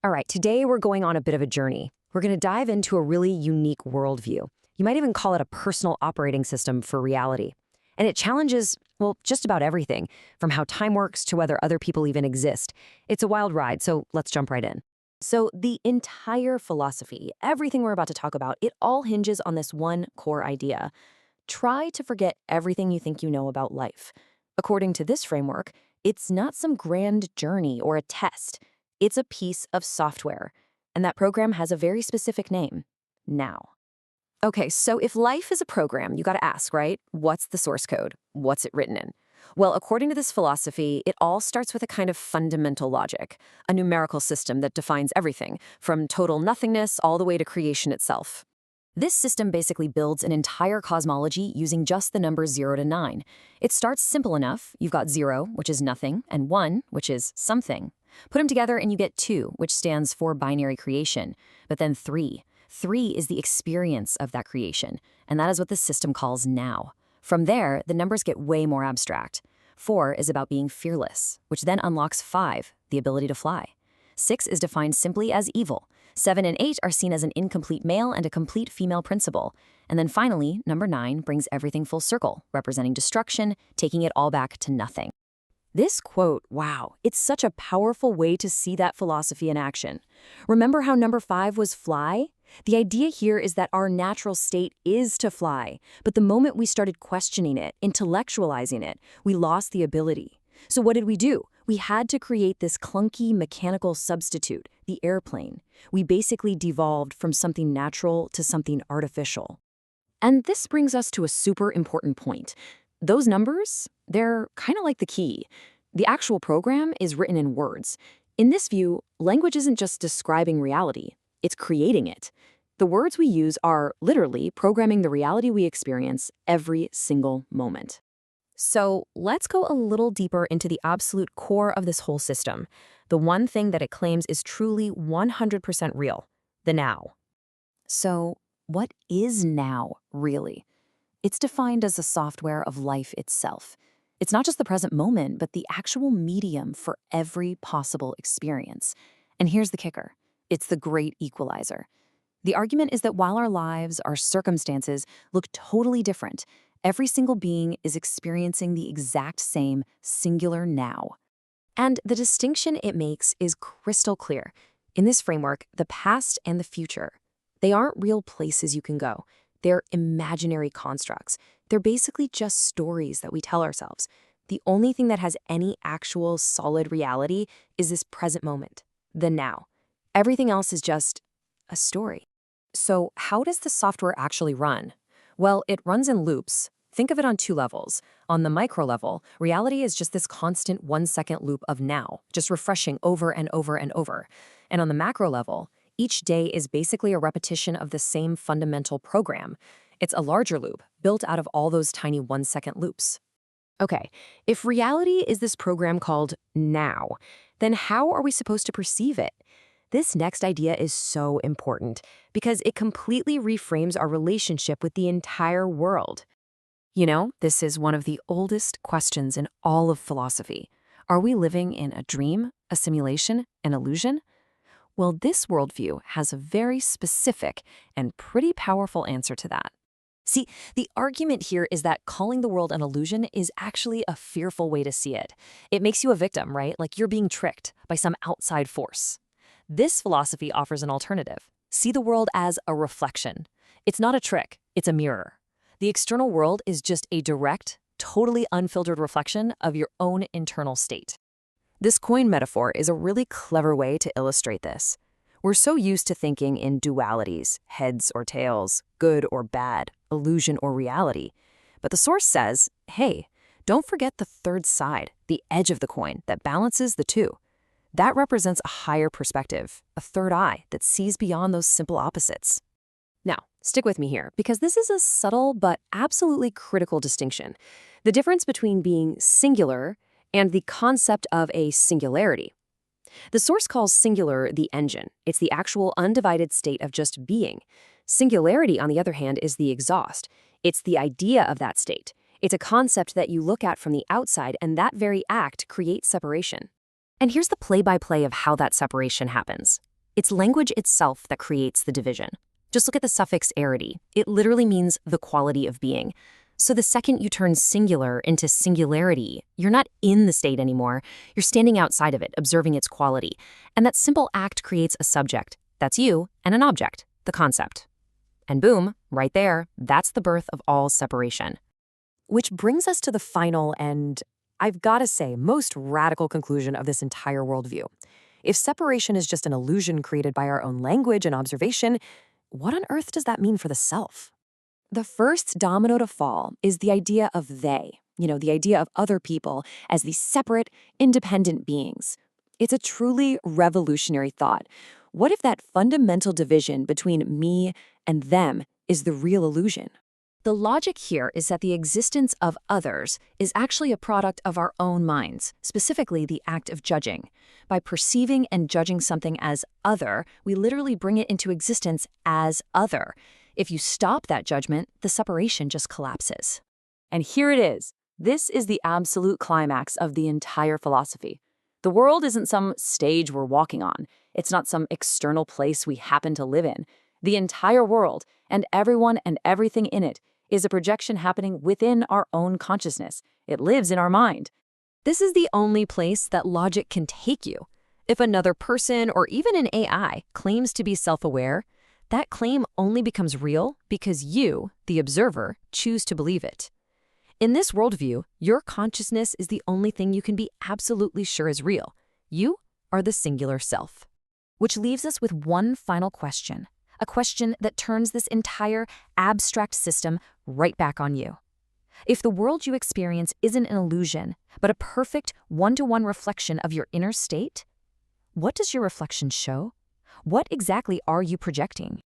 All right, today we're going on a bit of a journey. We're going to dive into a really unique worldview. You might even call it a personal operating system for reality. And it challenges, well, just about everything, from how time works to whether other people even exist. It's a wild ride, so let's jump right in. So the entire philosophy, everything we're about to talk about, it all hinges on this one core idea. Try to forget everything you think you know about life. According to this framework, it's not some grand journey or a test. It's a piece of software, and that program has a very specific name: now. Okay, so if life is a program, you gotta ask, right? What's the source code? What's it written in? Well, according to this philosophy, it all starts with a kind of fundamental logic, a numerical system that defines everything, from total nothingness all the way to creation itself. This system basically builds an entire cosmology using just the numbers 0 to 9. It starts simple enough. You've got 0, which is nothing, and 1, which is something. Put them together and you get 2, which stands for binary creation. But then 3. 3 is the experience of that creation, and that is what the system calls now. From there, the numbers get way more abstract. 4 is about being fearless, which then unlocks 5, the ability to fly. 6 is defined simply as evil. 7 and 8 are seen as an incomplete male and a complete female principle. And then finally, number 9 brings everything full circle, representing destruction, taking it all back to nothing. This quote, wow, it's such a powerful way to see that philosophy in action. Remember how number 5 was fly? The idea here is that our natural state is to fly, but the moment we started questioning it, intellectualizing it, we lost the ability. So what did we do? We had to create this clunky mechanical substitute, the airplane. We basically devolved from something natural to something artificial. And this brings us to a super important point. Those numbers, they're kind of like the key. The actual program is written in words. In this view, language isn't just describing reality, it's creating it. The words we use are literally programming the reality we experience every single moment. So let's go a little deeper into the absolute core of this whole system, the one thing that it claims is truly 100% real, the now. So what is now, really? It's defined as the software of life itself. It's not just the present moment, but the actual medium for every possible experience. And here's the kicker. It's the great equalizer. The argument is that while our lives, our circumstances, look totally different, every single being is experiencing the exact same singular now. And the distinction it makes is crystal clear. In this framework, the past and the future, they aren't real places you can go. They're imaginary constructs. They're basically just stories that we tell ourselves. The only thing that has any actual solid reality is this present moment, the now. Everything else is just a story. So how does the software actually run? Well, it runs in loops. Think of it on 2 levels. On the micro level, reality is just this constant 1-second loop of now, just refreshing over and over and over. And on the macro level, each day is basically a repetition of the same fundamental program. It's a larger loop, built out of all those tiny 1-second loops. Okay, if reality is this program called now, then how are we supposed to perceive it? This next idea is so important because it completely reframes our relationship with the entire world. You know, this is one of the oldest questions in all of philosophy. Are we living in a dream, a simulation, an illusion? Well, this worldview has a very specific and pretty powerful answer to that. See, the argument here is that calling the world an illusion is actually a fearful way to see it. It makes you a victim, right? Like you're being tricked by some outside force. This philosophy offers an alternative. See the world as a reflection. It's not a trick, it's a mirror. The external world is just a direct, totally unfiltered reflection of your own internal state. This coin metaphor is a really clever way to illustrate this. We're so used to thinking in dualities, heads or tails, good or bad, illusion or reality. But the source says, hey, don't forget the third side, the edge of the coin that balances the two. That represents a higher perspective, a third eye that sees beyond those simple opposites. Now, stick with me here, because this is a subtle but absolutely critical distinction. The difference between being singular and the concept of a singularity. The source calls singular the engine. It's the actual undivided state of just being. Singularity, on the other hand, is the exhaust. It's the idea of that state. It's a concept that you look at from the outside, and that very act creates separation. And here's the play-by-play of how that separation happens. It's language itself that creates the division. Just look at the suffix arity. It literally means the quality of being. So the second you turn singular into singularity, you're not in the state anymore. You're standing outside of it, observing its quality. And that simple act creates a subject. That's you, and an object, the concept. And boom, right there, that's the birth of all separation. Which brings us to the final and, I've got to say, most radical conclusion of this entire worldview. If separation is just an illusion created by our own language and observation, what on earth does that mean for the self? The first domino to fall is the idea of they, the idea of other people as these separate, independent beings. It's a truly revolutionary thought. What if that fundamental division between me and them is the real illusion? The logic here is that the existence of others is actually a product of our own minds, specifically the act of judging. By perceiving and judging something as other, we literally bring it into existence as other. If you stop that judgment, the separation just collapses. And here it is. This is the absolute climax of the entire philosophy. The world isn't some stage we're walking on. It's not some external place we happen to live in. The entire world, and everyone and everything in it, is a projection happening within our own consciousness. It lives in our mind. This is the only place that logic can take you. If another person or even an AI claims to be self-aware, that claim only becomes real because you, the observer, choose to believe it. In this worldview, your consciousness is the only thing you can be absolutely sure is real. You are the singular self. Which leaves us with one final question. A question that turns this entire abstract system right back on you. If the world you experience isn't an illusion, but a perfect one-to-one reflection of your inner state, what does your reflection show? What exactly are you projecting?